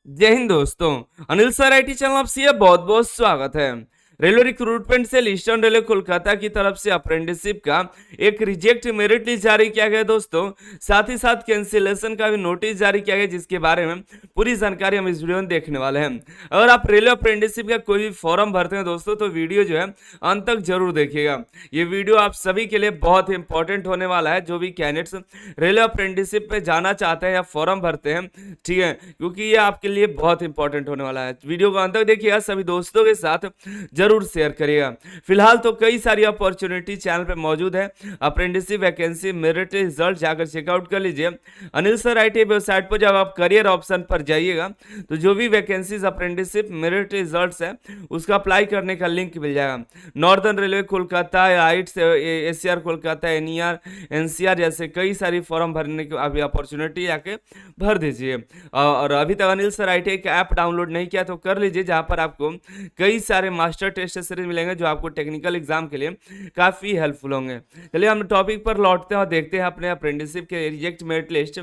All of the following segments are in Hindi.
जय हिंद दोस्तों। अनिल सर आईटी चैनल आपसे बहुत बहुत स्वागत है। Railway recruitment cell eastern railway Kolkata की तरफ से अप्रेंटिसशिप का एक रिजेक्ट मेरिट लिस्ट जारी किया गया दोस्तों। साथ ही साथ कैंसिलेशन का भी नोटिस जारी किया गया, जिसके बारे में पूरी जानकारी हम इस वीडियो में देखने वाले हैं। अगर आप रेलवे अप्रेंटिसशिप का कोई भी फॉर्म भरते हैं दोस्तों, तो वीडियो जो है अंत तक जरूर देखिएगा। ये वीडियो आप सभी के लिए बहुत ही इंपॉर्टेंट होने वाला है, जो भी कैंडिडेट्स रेलवे अप्रेंटिसशिप पे जाना चाहते हैं या फॉर्म भरते हैं, ठीक है, क्योंकि ये आपके लिए बहुत इंपॉर्टेंट होने वाला है। वीडियो को अंत तक देखिएगा, सभी दोस्तों के साथ जरूर शेयर करिएगा। फिलहाल तो कई सारी अपॉर्चुनिटी चैनल पे मौजूद है। अप्रेंटिसशिप वैकेंसी मेरिट रिजल्ट जाकर चेकआउट कर लीजिए। अनिल सर आईटी वेबसाइट पर जब आप करियर ऑप्शन पर जाइएगा, तो जो भी वैकेंसीज अप्रेंटिसशिप मेरिट रिजल्ट्स है, उसका अप्लाई करने का लिंक मिल जाएगा। Northern railway Kolkata, आइट्स, ACR Kolkata, NER, NCR जैसे कई सारी फॉर्म भरने की अभी अपॉर्चुनिटी आके भर दीजिए। और अभी तक अनिल सर आईटी का ऐप डाउनलोड नहीं किया तो कर लीजिए, जहां पर आपको कई सारे मास्टर टेस्ट सीरीज मिलेंगे, जो आपको टेक्निकल एग्जाम के लिए काफी हेल्पफुल होंगे। चलिए हम टॉपिक पर लौटते हैं और देखते हैं अपने अप्रेंटिसशिप के रिजेक्ट मेरिट लिस्ट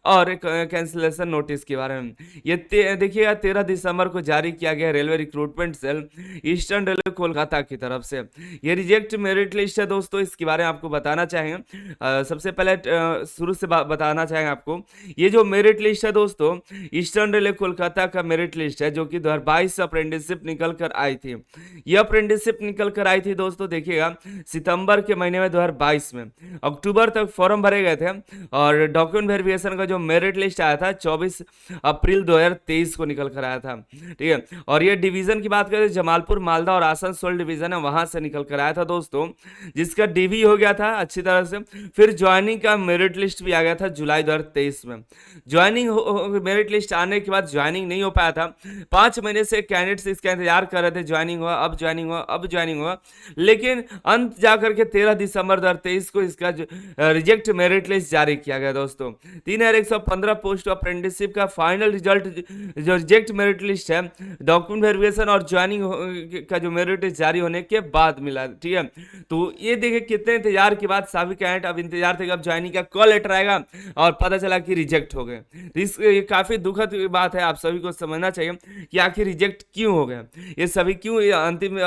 और कैंसिलेशन नोटिस के बारे में। ये देखिएगा 13 दिसंबर को जारी किया गया railway recruitment cell eastern railway Kolkata की तरफ से। ये रिजेक्ट मेरिट लिस्ट है दोस्तों, इसके बारे में आपको बताना चाहेंगे। सबसे पहले शुरू से बताना चाहेंगे आपको। ये जो मेरिट लिस्ट है दोस्तों, ईस्टर्न रेलवे कोलकाता का मेरिट लिस्ट है, जो कि 2022 अप्रेंटिसशिप निकल कर आई थी। यह अप्रेंटिसशिप निकल कर आई थी दोस्तों, देखिएगा सितंबर के महीने में 2022 में। अक्टूबर तक फॉर्म भरे गए थे और डॉक्यूमेंट वेरिफिकेशन का जो मेरिट लिस्ट आया था 24 अप्रैल 2023 को निकल कर आया था, ठीक है। और ये डिवीजन की बात करें, जमालपुर, मालदा और आसनसोल डिवीजन है, वहां से निकल कर आया था दोस्तों, जिसका डीवी हो गया था अच्छी तरह से। फिर ज्वाइनिंग का मेरिट लिस्ट भी आ गया था जुलाई 2023 में। ज्वाइनिंग मेरिट लिस्ट आने के बाद ज्वाइनिंग नहीं हो पाया था। 5 महीने से कैंडिडेट्स इसका इंतजार कर रहे थे, ज्वाइनिंग हुआ, अब ज्वाइनिंग हुआ, अब ज्वाइनिंग हुआ, लेकिन अंत जाकर के 13 दिसंबर 2023 को इसका रिजेक्ट मेरिट लिस्ट जारी किया गया दोस्तों। 3115 पोस्ट अप्रेंटिसशिप का फाइनल रिजल्ट, जो रिजेक्ट मेरिट लिस्ट है, डॉक्यूमेंट वेरिफिकेशन और ज्वाइनिंग का जो मेरिट लिस्ट जारी होने के बाद मिला, ठीक है। तो ये देखिए कितने इंतजार के बाद सभी कैंडिडेट अब इंतजार थे, अब ज्वाइनिंग का कॉल लेटर आएगा, और पता चला कि रिजेक्ट हो गए। ये काफी दुखद बात है, आप सभी को समझना चाहिए कि आखिर रिजेक्ट क्यों हो गए। ये सभी क्यों, ये अंतिम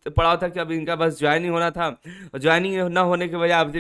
पड़ाव था कि अब इनका बस ज्वाइनिंग होना था, ज्वाइनिंग ना होने की वजह अब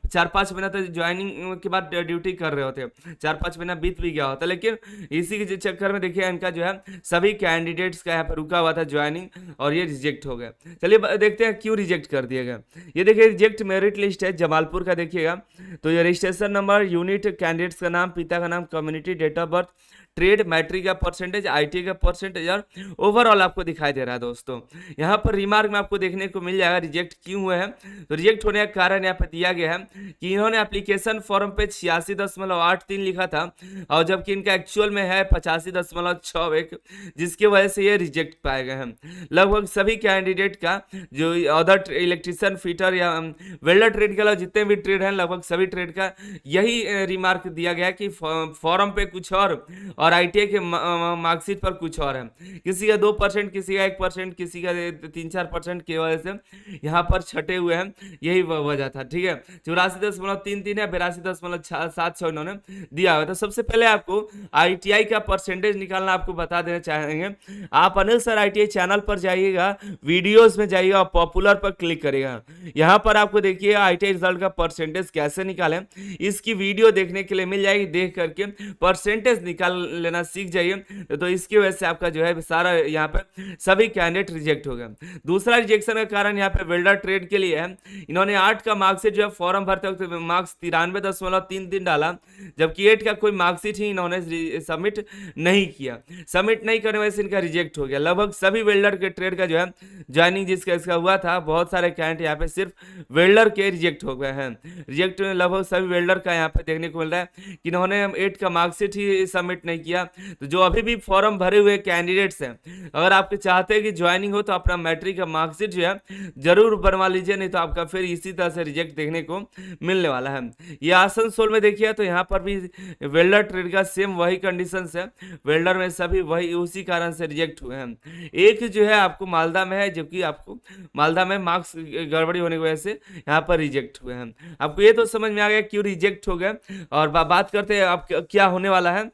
4-5 महीना तो ज्वाइनिंग के बाद ड्यूटी कर रहे होते, 4-5 महीना बीत भी गया होता, लेकिन इसी के चक्कर में देखिए इनका जो है सभी कैंडिडेट्स का यहाँ पर रुका हुआ था ज्वाइनिंग, और ये रिजेक्ट हो गया। चलिए देखते हैं क्यों रिजेक्ट कर दिया गया। ये देखिए रिजेक्ट मेरिट लिस्ट है जमालपुर का, देखिएगा तो ये रजिस्ट्रेशन नंबर, यूनिट, कैंडिडेट्स का नाम, पिता का नाम, community, date of birth, trade, matric का परसेंटेज, आईटी का परसेंटेज और ओवरऑल आपको दिखाई दे रहा है दोस्तों। यहाँ पर रिमार्क में आपको देखने को मिल जाएगा रिजेक्ट क्यों हुए हैं। तो रिजेक्ट होने का कारण यहाँ पर दिया गया है कि इन्होंने एप्लीकेशन फॉर्म पे 86.83 लिखा था, और जबकि इनका एक्चुअल में है 85.61, जिसकी वजह से ये रिजेक्ट पाए गए हैं। लगभग सभी कैंडिडेट का जो अदर इलेक्ट्रिशियन, फिटर या वेल्डर ट्रेड के अलावा जितने भी ट्रेड हैं, लगभग सभी ट्रेड का यही रिमार्क दिया गया कि फॉर्म पे कुछ और आईटीआई के मार्कशीट पर कुछ और है। किसी का 2%, किसी का 1%, किसी का 3-4% की वजह से यहाँ पर छटे हुए हैं, यही वजह था, ठीक है। 84.33 है, 82.76 इन्होंने दिया हुआ था। सबसे पहले आपको आईटीआई का परसेंटेज निकालना आपको बता देना चाहेंगे। आप अनिल सर आईटीआई चैनल पर जाइएगा, वीडियोस में जाइएगा और पॉपुलर पर क्लिक करिएगा। यहाँ पर आपको देखिए आईटीआई रिजल्ट का परसेंटेज कैसे निकालें, इसकी वीडियो देखने के लिए मिल जाएगी। देख करके परसेंटेज निकाल लेना सीख जाइए, तो इसकी वजह से आपका जो है सारा यहाँ पे सभी कैंडिडेट रिजेक्ट हो गए। दूसरा रिजेक्शन का कारण यहाँ पे वेल्डर ट्रेड के लिए है। इन्होंने 8 का मार्कशीट जो है फॉर्म भरते वक्त मार्क्स 93.33 डाला, जबकि 8 का कोई मार्कशीट ही इन्होंने सबमिट नहीं किया। सबमिट नहीं करने वजह से इनका रिजेक्ट हो गया। लगभग सभी वेल्डर के ट्रेड का जो है ज्वाइनिंग जिसका इसका हुआ था, बहुत सारे कैंडिडेट यहाँ पे सिर्फ वेल्डर के रिजेक्ट हो गए हैं। रिजेक्ट लगभग सभी वेल्डर का यहाँ पे देखने को मिल रहा है कि इन्होंने 8 का मार्कशीट ही सबमिट नहीं किया। तो जो अभी भी फॉर्म भरे हुए कैंडिडेट्स हैं, अगर आपके चाहते हैं कि ज्वाइनिंग हो, तो अपना मैट्रिक का मार्कशीट जो है जरूर बनवा लीजिए, नहीं तो आपका फिर इसी तरह से रिजेक्ट देखने को मिलने वाला है। ये आसनसोल में देखिए, तो यहाँ पर भी वेल्डर ट्रेड का सेम वही कंडीशन है, वेल्डर में सभी वही उसी कारण से रिजेक्ट हुए हैं। एक जो है आपको मालदा में है, जबकि आपको मालदा में मार्क्स गड़बड़ी होने की वजह से यहाँ पर रिजेक्ट हुए हैं। आपको ये तो समझ में आ गया क्यों रिजेक्ट हो गए। और बात करते हैं अब क्या होने वाला है।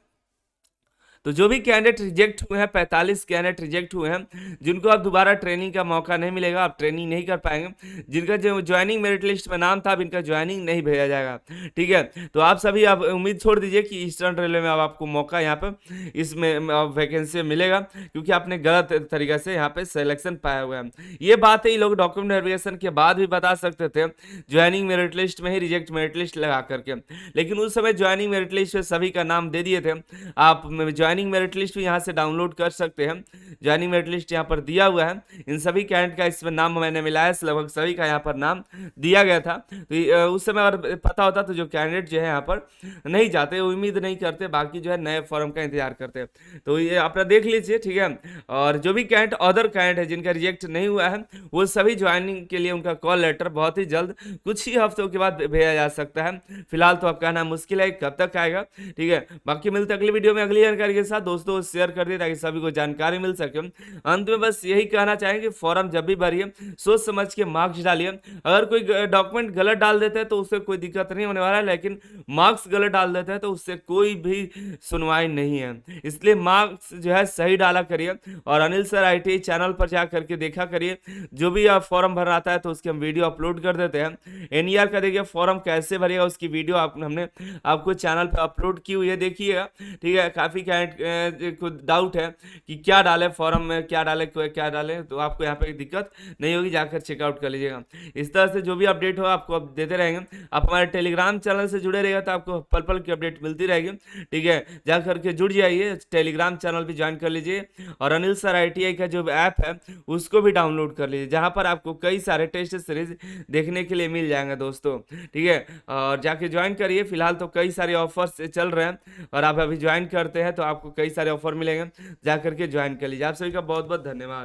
तो जो भी कैंडिडेट रिजेक्ट हुए हैं, 45 कैंडिडेट रिजेक्ट हुए हैं, जिनको अब दोबारा ट्रेनिंग का मौका नहीं मिलेगा, आप ट्रेनिंग नहीं कर पाएंगे, जिनका जो ज्वाइनिंग मेरिट लिस्ट में नाम था, अब इनका ज्वाइनिंग नहीं भेजा जाएगा। ठीक है, तो आप सभी आप उम्मीद छोड़ दीजिए कि ईस्टर्न रेलवे में अब आपको मौका यहाँ पे इसमें वैकेंसी मिलेगा, क्योंकि आपने गलत तरीके से यहाँ पे सिलेक्शन पाया हुआ है। ये बात है, ये लोग डॉक्यूमेंट वेरिफिकेशन के बाद भी बता सकते थे ज्वाइनिंग मेरिट लिस्ट में ही रिजेक्ट मेरिट लिस्ट लगा करके, लेकिन उस समय ज्वाइनिंग मेरिट लिस्ट में सभी का नाम दे दिए थे। आप ज्वाइनिंग मेरिट लिस्ट भी यहाँ से डाउनलोड कर सकते हैं, ज्वाइनिंग मेरिट लिस्ट यहाँ पर दिया हुआ है। इन सभी कैंडिडेट का इसमें नाम मैंने मिलाया, लगभग सभी का यहाँ पर नाम दिया गया था। तो उस समय अगर पता होता तो जो कैंडिडेट जो है यहाँ पर नहीं जाते, उम्मीद नहीं करते, बाकी जो है नए फॉर्म का इंतजार करते। तो ये अपना देख लीजिए, ठीक है। और जो भी कैंडिडेट अदर कैंडिडेट है जिनका रिजेक्ट नहीं हुआ है, वो सभी ज्वाइनिंग के लिए उनका कॉल लेटर बहुत ही जल्द, कुछ ही हफ्तों के बाद भेजा जा सकता है। फिलहाल तो अब कहना मुश्किल है कब तक आएगा, ठीक है। बाकी मिलते अगली वीडियो में अगली जानकारी के साथ। दोस्तों शेयर कर दिए ताकि सभी को जानकारी मिल सके। अंत में बस यही कहना चाहेंगे, फॉर्म जब भी भरिए सोच समझ के मार्क्स डालिए। अगर कोई डॉक्यूमेंट गलत डाल देते हैं तो उससे कोई दिक्कत नहीं होने वाला है, लेकिन मार्क्स गलत डाल देते हैं तो उससे कोई भी सुनवाई नहीं है। इसलिए मार्क्स जो है सही डाला करिए, और अनिल सर ITI चैनल पर जा करके देखा करिए, जो भी आप फॉर्म भरना आता है तो उसकी हम वीडियो अपलोड कर देते हैं। NER का देखिए फॉर्म कैसे भरिएगा, उसकी वीडियो हमने आपको चैनल पर अपलोड की हुई है, देखिएगा, ठीक है। काफी को डाउट है कि क्या डाले फॉर्म में, क्या डाले क्या डाले, तो आपको यहाँ पे दिक्कत नहीं होगी, जाकर चेकआउट कर लीजिएगा। इस तरह से जो भी अपडेट हो आपको अब देते रहेंगे। आप हमारे टेलीग्राम चैनल से जुड़े रहेगा तो आपको पल पल की अपडेट मिलती रहेगी, ठीक है। जा करके जुड़ जाइए, टेलीग्राम चैनल भी ज्वाइन कर लीजिए, और अनिल सर ITI का जो ऐप है उसको भी डाउनलोड कर लीजिए, जहां पर आपको कई सारे टेस्ट सीरीज देखने के लिए मिल जाएंगे दोस्तों, ठीक है। और जाके ज्वाइन करिए। फिलहाल तो कई सारे ऑफर्स चल रहे हैं, और आप अभी ज्वाइन करते हैं तो आपको कई सारे ऑफर मिलेंगे, जा करके ज्वाइन कर लीजिए। आप सभी का बहुत बहुत धन्यवाद।